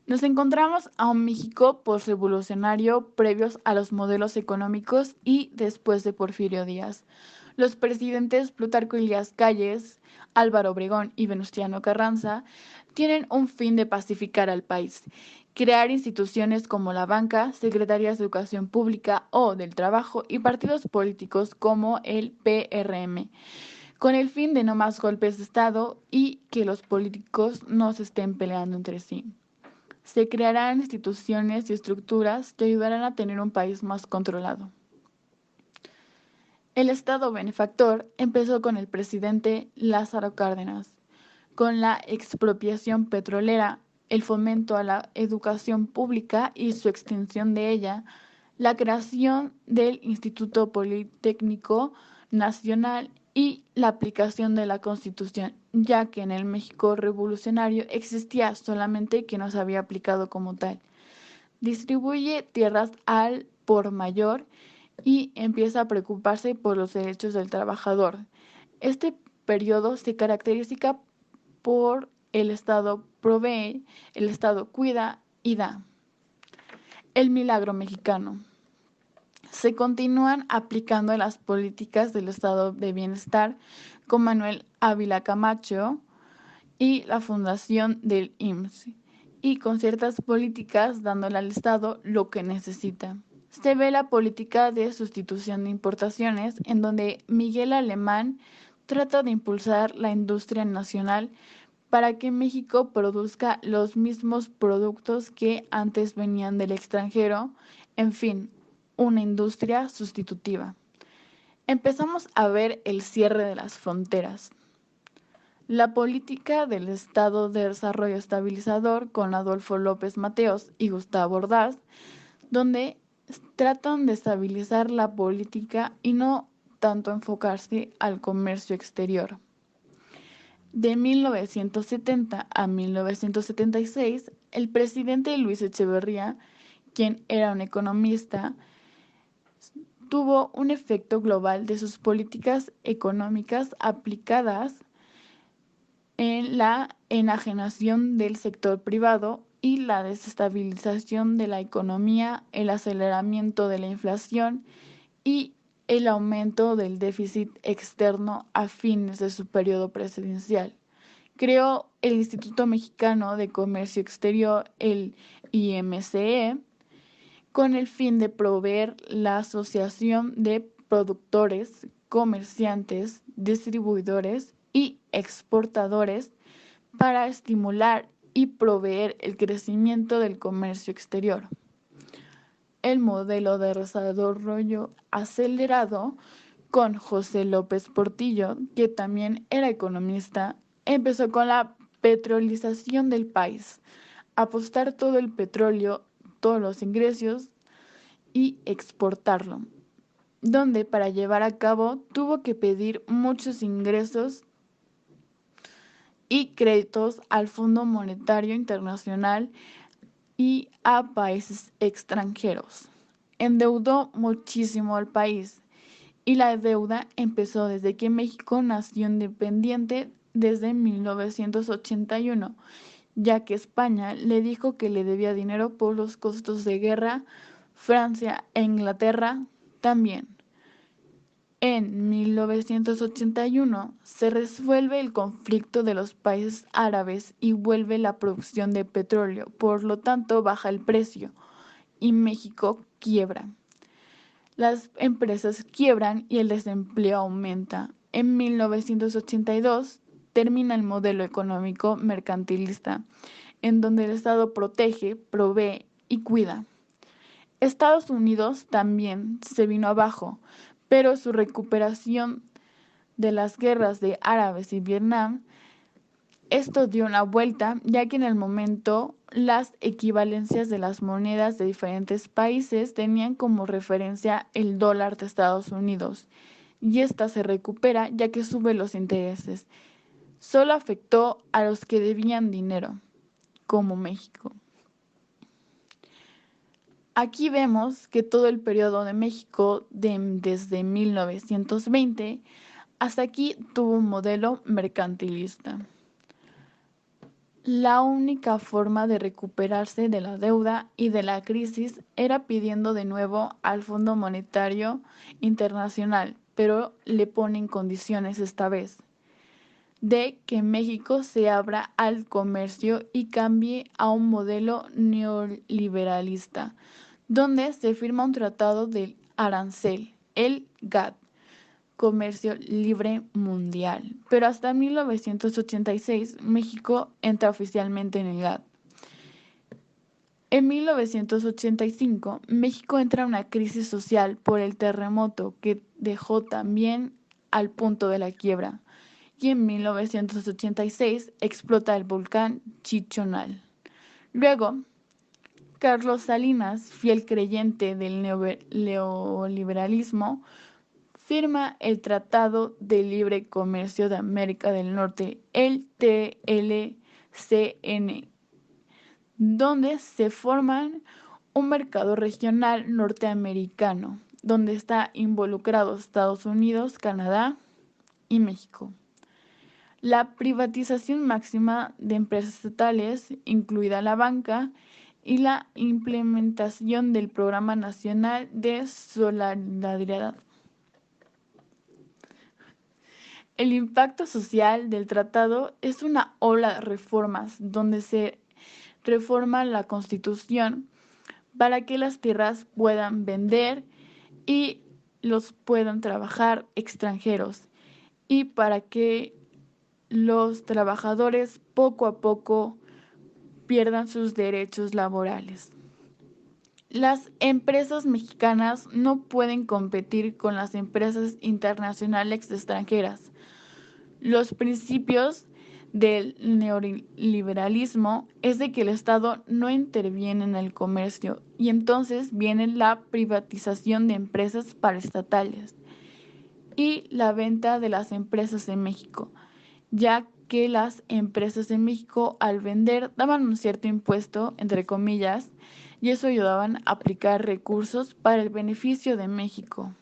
Nos encontramos a un México postrevolucionario previos a los modelos económicos y después de Porfirio Díaz. Los presidentes Plutarco Elías Calles, Álvaro Obregón y Venustiano Carranza tienen un fin de pacificar al país, crear instituciones como la banca, secretarías de educación pública o del trabajo y partidos políticos como el PRM, con el fin de no más golpes de Estado y que los políticos no se estén peleando entre sí. Se crearán instituciones y estructuras que ayudarán a tener un país más controlado. El Estado benefactor empezó con el presidente Lázaro Cárdenas, con la expropiación petrolera, el fomento a la educación pública y su extensión de ella, la creación del Instituto Politécnico Nacional y la aplicación de la Constitución, ya que en el México revolucionario existía solamente que no se había aplicado como tal. Distribuye tierras al por mayor y empieza a preocuparse por los derechos del trabajador. Este periodo se caracteriza por el Estado provee, el Estado cuida y da. El milagro mexicano. Se continúan aplicando las políticas del estado de bienestar con Manuel Ávila Camacho y la fundación del IMSS, y con ciertas políticas dándole al Estado lo que necesita. Se ve la política de sustitución de importaciones, en donde Miguel Alemán trata de impulsar la industria nacional para que México produzca los mismos productos que antes venían del extranjero, en fin, una industria sustitutiva. Empezamos a ver el cierre de las fronteras. La política del Estado de Desarrollo Estabilizador con Adolfo López Mateos y Gustavo Ordaz, donde tratan de estabilizar la política y no tanto enfocarse al comercio exterior. De 1970 a 1976, el presidente Luis Echeverría, quien era un economista, tuvo un efecto global de sus políticas económicas aplicadas en la enajenación del sector privado y la desestabilización de la economía, el aceleramiento de la inflación y el aumento del déficit externo a fines de su periodo presidencial. Creó el Instituto Mexicano de Comercio Exterior, el IMCE, con el fin de proveer la asociación de productores, comerciantes, distribuidores y exportadores para estimular y proveer el crecimiento del comercio exterior. El modelo de desarrollo acelerado con José López Portillo, que también era economista, empezó con la petrolización del país, apostar todo el petróleo, todos los ingresos y exportarlo, donde para llevar a cabo tuvo que pedir muchos ingresos y créditos al Fondo Monetario Internacional y a países extranjeros. Endeudó muchísimo al país y la deuda empezó desde que México nació independiente desde 1981, ya que España le dijo que le debía dinero por los costos de guerra, Francia e Inglaterra también. En 1981 se resuelve el conflicto de los países árabes y vuelve la producción de petróleo, por lo tanto baja el precio y México quiebra. Las empresas quiebran y el desempleo aumenta. En 1982 termina el modelo económico mercantilista, en donde el Estado protege, provee y cuida. Estados Unidos también se vino abajo, pero su recuperación de las guerras de Árabes y Vietnam, esto dio una vuelta, ya que en el momento las equivalencias de las monedas de diferentes países tenían como referencia el dólar de Estados Unidos, y esta se recupera ya que sube los intereses. Solo afectó a los que debían dinero, como México. Aquí vemos que todo el periodo de México, desde 1920 hasta aquí, tuvo un modelo mercantilista. La única forma de recuperarse de la deuda y de la crisis era pidiendo de nuevo al Fondo Monetario Internacional, pero le ponen condiciones esta vez, de que México se abra al comercio y cambie a un modelo neoliberalista, donde se firma un tratado del arancel, el GATT, Comercio Libre Mundial. Pero hasta 1986 México entra oficialmente en el GATT. En 1985 México entra en una crisis social por el terremoto que dejó también al punto de la quiebra. Y en 1986 explota el volcán Chichonal. Luego, Carlos Salinas, fiel creyente del neoliberalismo, firma el Tratado de Libre Comercio de América del Norte, el TLCN, donde se forman un mercado regional norteamericano, donde está involucrado Estados Unidos, Canadá y México. La privatización máxima de empresas estatales, incluida la banca, y la implementación del Programa Nacional de Solidaridad. El impacto social del tratado es una ola de reformas donde se reforma la Constitución para que las tierras puedan vender y los puedan trabajar extranjeros y para que los trabajadores poco a poco pierdan sus derechos laborales. Las empresas mexicanas no pueden competir con las empresas internacionales extranjeras. Los principios del neoliberalismo es de que el Estado no interviene en el comercio y entonces viene la privatización de empresas paraestatales y la venta de las empresas en México, ya que las empresas en México al vender daban un cierto impuesto, entre comillas, y eso ayudaban a aplicar recursos para el beneficio de México.